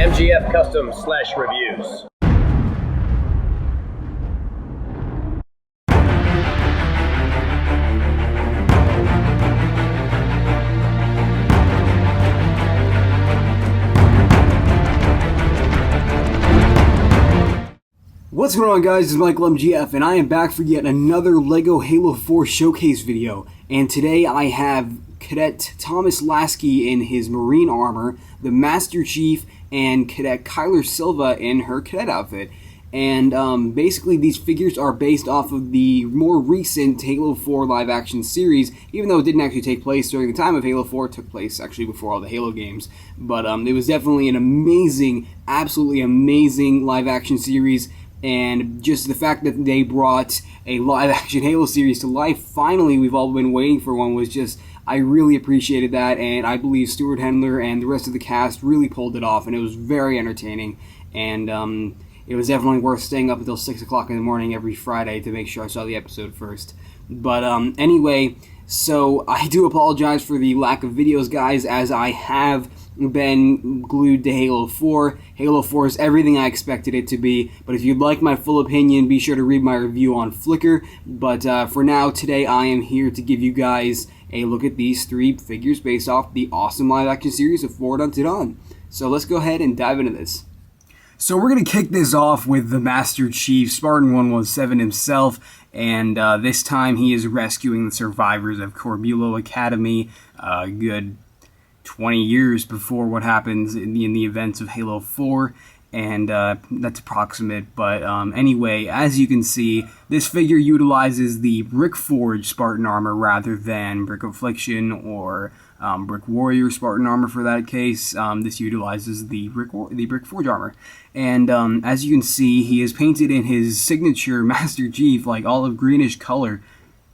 MGF Custom / Reviews. What's going on, guys? This is Michael MGF, and I am back for yet another LEGO Halo 4 showcase video. And today I have Cadet Thomas Lasky in his Marine armor, the Master Chief, and Cadet Silva in her cadet outfit. And basically these figures are based off of the more recent Halo 4 live-action series, even though it didn't actually take place during the time of Halo 4. It took place actually before all the Halo games. But it was definitely an amazing, absolutely amazing live-action series. And just the fact that they brought a live-action Halo series to life, finally, we've all been waiting for one, was just, I really appreciated that, and I believe Stuart Hendler and the rest of the cast really pulled it off, and it was very entertaining, and it was definitely worth staying up until 6 o'clock in the morning every Friday to make sure I saw the episode first. But anyway, so I do apologize for the lack of videos, guys, as I have been glued to Halo 4. Halo 4 is everything I expected it to be, but if you'd like my full opinion, be sure to read my review on Flickr. But for now, today I am here to give you guys a look at these three figures based off the awesome live-action series of Forward Unto Dawn. So let's go ahead and dive into this. So we're going to kick this off with the Master Chief, Spartan 117 himself, and this time he is rescuing the survivors of Corbulo Academy, good 20 years before what happens in the events of Halo 4, and that's approximate, but anyway, as you can see, this figure utilizes the Brick Forge Spartan armor rather than Brick Affliction or Brick Warrior Spartan armor for that case. This utilizes the Brick Forge armor, and as you can see, he is painted in his signature Master Chief, like olive greenish color.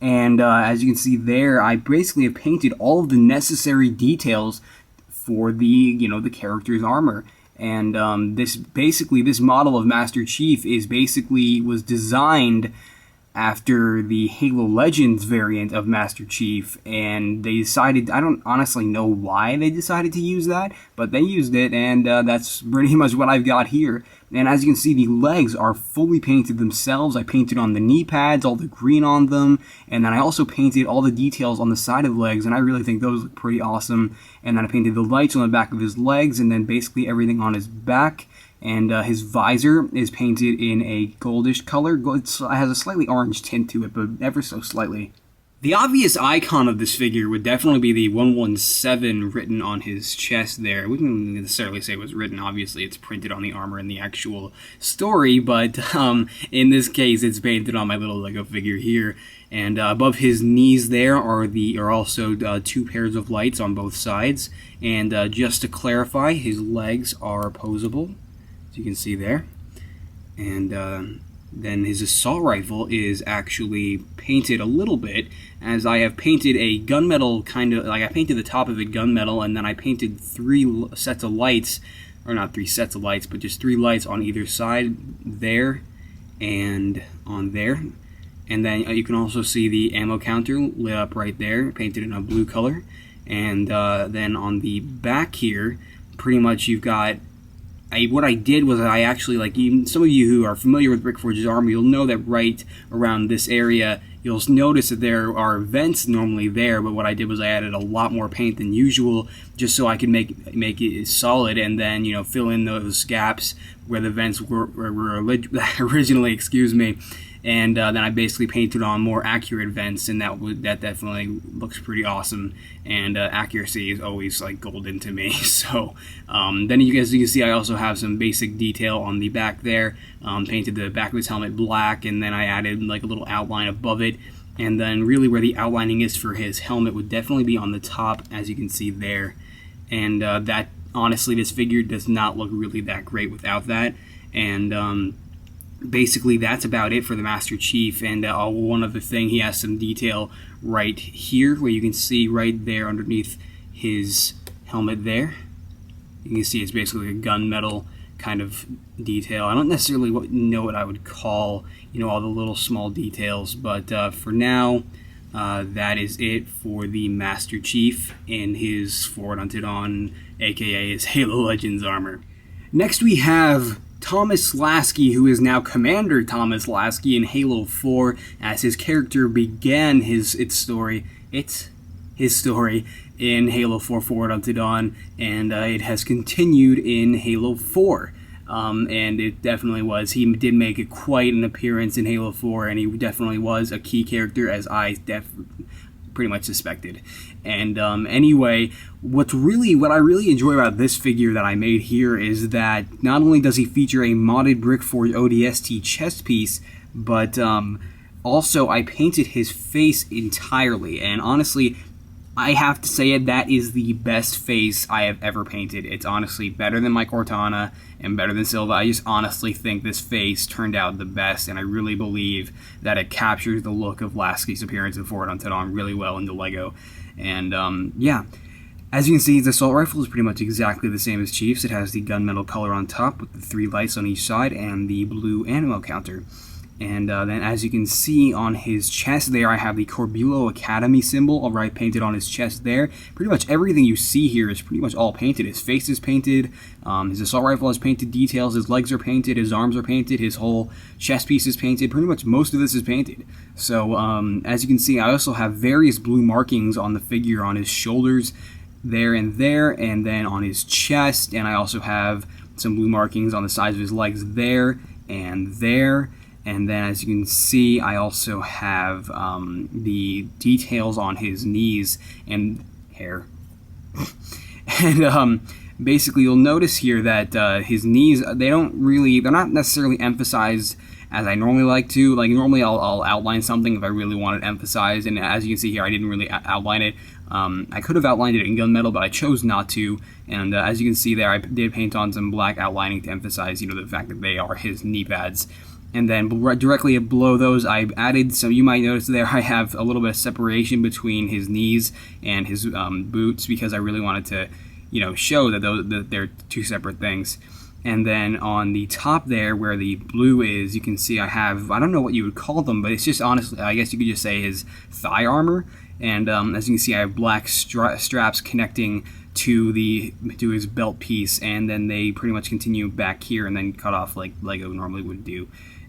And as you can see there, I basically have painted all of the necessary details for the character's armor. And this model of Master Chief was designed after the Halo Legends variant of Master Chief, and they decided, I don't honestly know why they decided to use that, but they used it, and that's pretty much what I've got here. And as you can see, the legs are fully painted themselves. I painted on the knee pads, all the green on them, and then I also painted all the details on the side of the legs, and I really think those look pretty awesome. And then I painted the lights on the back of his legs, and then basically everything on his back. And his visor is painted in a goldish color. It has a slightly orange tint to it, but ever so slightly. The obvious icon of this figure would definitely be the 117 written on his chest there. We can't necessarily say it was written. Obviously, it's printed on the armor in the actual story, but in this case, it's painted on my little Lego figure here. And above his knees there are also two pairs of lights on both sides. And just to clarify, his legs are opposable, you can see there, and then his assault rifle is actually painted a little bit, as I have painted a gunmetal I painted the top of it gunmetal, and then I painted three sets of lights, or not three sets of lights, but just three lights on either side there and on there. And then you can also see the ammo counter lit up right there, painted in a blue color. And then on the back here, pretty much you've got, what I did was I actually, some of you who are familiar with Brick Forge's armor, you'll know that right around this area, you'll notice that there are vents normally there, but what I did was I added a lot more paint than usual, just so I could make it solid, and then, fill in those gaps where the vents were originally, excuse me. And then I basically painted on more accurate vents, and that definitely looks pretty awesome. And accuracy is always like golden to me. So then you can see I also have some basic detail on the back there. Painted the back of his helmet black, and then I added like a little outline above it. And then really where the outlining is for his helmet would definitely be on the top, as you can see there. And that, honestly, this figure does not look really that great without that. And basically that's about it for the Master Chief. And one other thing, he has some detail right here where you can see right there underneath his helmet there. You can see it's basically a gunmetal kind of detail. I don't necessarily know what I would call, all the little small details, but for now, that is it for the Master Chief in his Forward Unto Dawn, aka his Halo Legends armor. Next we have Thomas Lasky, who is now Commander Thomas Lasky in Halo 4, as his character began his story in Halo 4 Forward Unto Dawn, and it has continued in Halo 4. And it definitely was. He did make quite an appearance in Halo 4, and he definitely was a key character, as I pretty much suspected. And anyway, what I really enjoy about this figure that I made here is that not only does he feature a modded Brickforge ODST chest piece, but also I painted his face entirely, and honestly, I have to say it, that is the best face I have ever painted. It's honestly better than my Cortana and better than Silva. I just honestly think this face turned out the best, and I really believe that it captures the look of Lasky's appearance in Forward Unto Dawn really well in the LEGO. And yeah, as you can see, the assault rifle is pretty much exactly the same as Chief's. It has the gunmetal color on top with the 3 lights on each side and the blue ammo counter. And then as you can see on his chest there, I have the Corbulo Academy symbol alright painted on his chest there. Pretty much everything you see here is pretty much all painted. His face is painted, his assault rifle has painted details, his legs are painted, his arms are painted, his whole chest piece is painted. Pretty much most of this is painted. So as you can see, I also have various blue markings on the figure on his shoulders there, and then on his chest, and I also have some blue markings on the sides of his legs there and there. And then, as you can see, I also have the details on his knees and hair. And basically, you'll notice here that his knees, they're not necessarily emphasized as I normally like to. Like, normally I'll outline something if I really want it emphasized. And as you can see here, I didn't really outline it. I could have outlined it in gunmetal, but I chose not to. And as you can see there, I did paint on some black outlining to emphasize, the fact that they are his knee pads. And then directly below those, I added some, you might notice there, I have a little bit of separation between his knees and his boots, because I really wanted to, show that they're two separate things. And then on the top there, where the blue is, you can see I have, I don't know what you would call them, but it's just honestly, I guess you could just say his thigh armor. And as you can see, I have black straps connecting to his belt piece, and then they pretty much continue back here and then cut off like LEGO normally would do.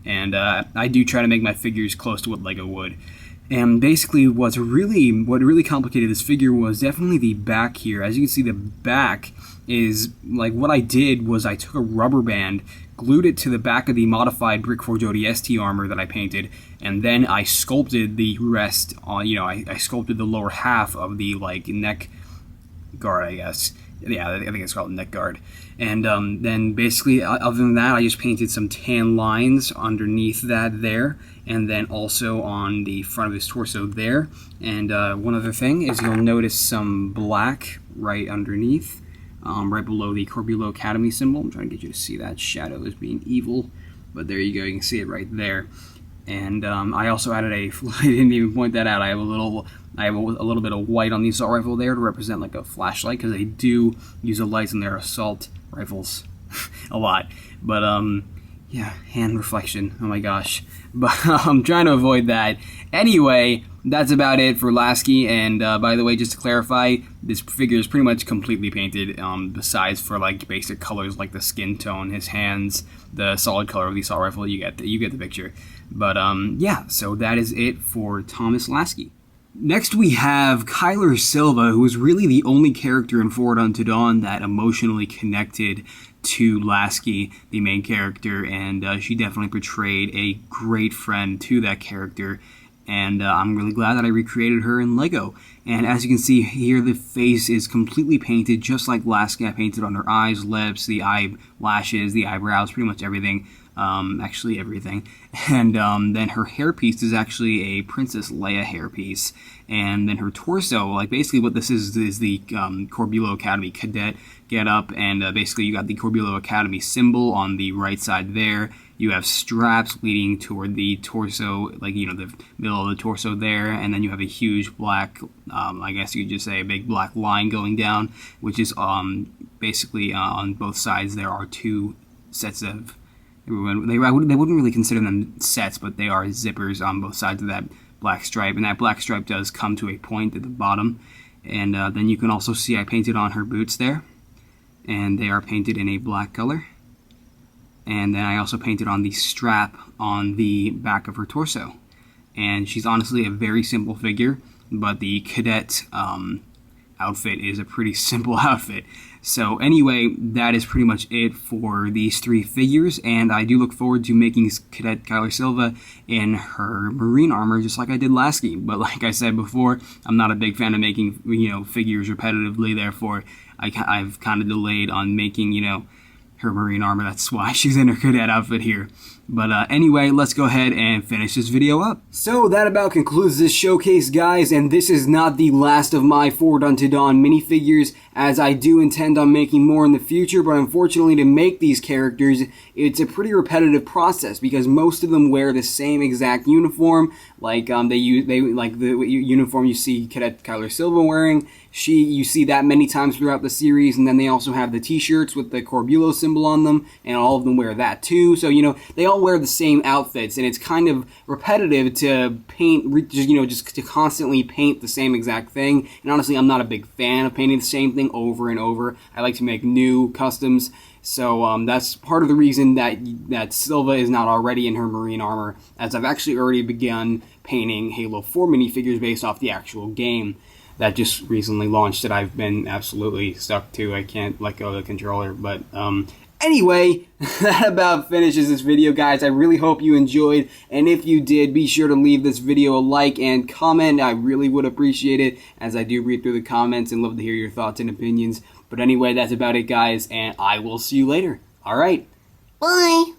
And I do try to make my figures close to what LEGO would. And basically what really complicated this figure was definitely the back here. As you can see, the back is, like, what I did was I took a rubber band, glued it to the back of the modified Brickforge ODST armor that I painted, and then I sculpted the rest on, I sculpted the lower half of the, like, neck guard, I guess. Yeah, I think it's called neck guard. And then basically, other than that, I just painted some tan lines underneath that there, and then also on the front of his torso there. And one other thing is you'll notice some black right underneath, right below the Corbulo Academy symbol. I'm trying to get you to see that. Shadow is being evil, but there you go, you can see it right there. And I also added I didn't even point that out, I have a little bit of white on the assault rifle there to represent like a flashlight, because they do use the lights in their assault rifles a lot. But yeah, hand reflection, oh my gosh. But I'm trying to avoid that. Anyway, that's about it for Lasky. And by the way, just to clarify, this figure is pretty much completely painted, besides for like basic colors like the skin tone, his hands, the solid color of the assault rifle. You get the picture. But yeah, so that is it for Thomas Lasky. Next we have Kyler Silva, who is really the only character in Forward Unto Dawn that emotionally connected to Lasky, the main character, and she definitely portrayed a great friend to that character, and I'm really glad that I recreated her in LEGO. And as you can see here, the face is completely painted just like Lasky. I painted on her eyes, lips, the eyelashes, the eyebrows, pretty much everything. Actually everything. And then her hairpiece is actually a Princess Leia hairpiece. And then her torso, like basically what this is the Corbulo Academy cadet get up, and basically you got the Corbulo Academy symbol on the right side there. You have straps leading toward the torso, like, the middle of the torso there, and then you have a huge black, I guess you could just say a big black line going down, which is basically on both sides there are two sets of, they wouldn't really consider them sets, but they are zippers on both sides of that black stripe, and that black stripe does come to a point at the bottom. And then you can also see I painted on her boots there, and they are painted in a black color. And then I also painted on the strap on the back of her torso. And she's honestly a very simple figure, but the cadet outfit is a pretty simple outfit. So anyway, that is pretty much it for these 3 figures, and I do look forward to making Cadet Kyler Silva in her Marine armor, just like I did Lasky. But like I said before, I'm not a big fan of making, figures repetitively. Therefore, I've kind of delayed on making, her Marine armor. That's why she's in her cadet outfit here. But anyway, let's go ahead and finish this video up. So that about concludes this showcase, guys, and this is not the last of my Forward Unto Dawn minifigures, as I do intend on making more in the future, but unfortunately to make these characters, it's a pretty repetitive process, because most of them wear the same exact uniform, like they like the uniform you see Cadet Kyler Silva wearing. You see that many times throughout the series, and then they also have the t-shirts with the Corbulo symbol on them, and all of them wear that too. So, they all wear the same outfits, and it's kind of repetitive to paint, just to constantly paint the same exact thing. And honestly, I'm not a big fan of painting the same thing over and over. I like to make new customs. So that's part of the reason that Silva is not already in her Marine armor, as I've actually already begun painting Halo 4 minifigures based off the actual game that just recently launched that I've been absolutely stuck to. I can't let go of the controller. But anyway, that about finishes this video, guys. I really hope you enjoyed, and if you did, be sure to leave this video a like and comment. I really would appreciate it, as I do read through the comments and love to hear your thoughts and opinions. But anyway, that's about it, guys, and I will see you later. All right. Bye.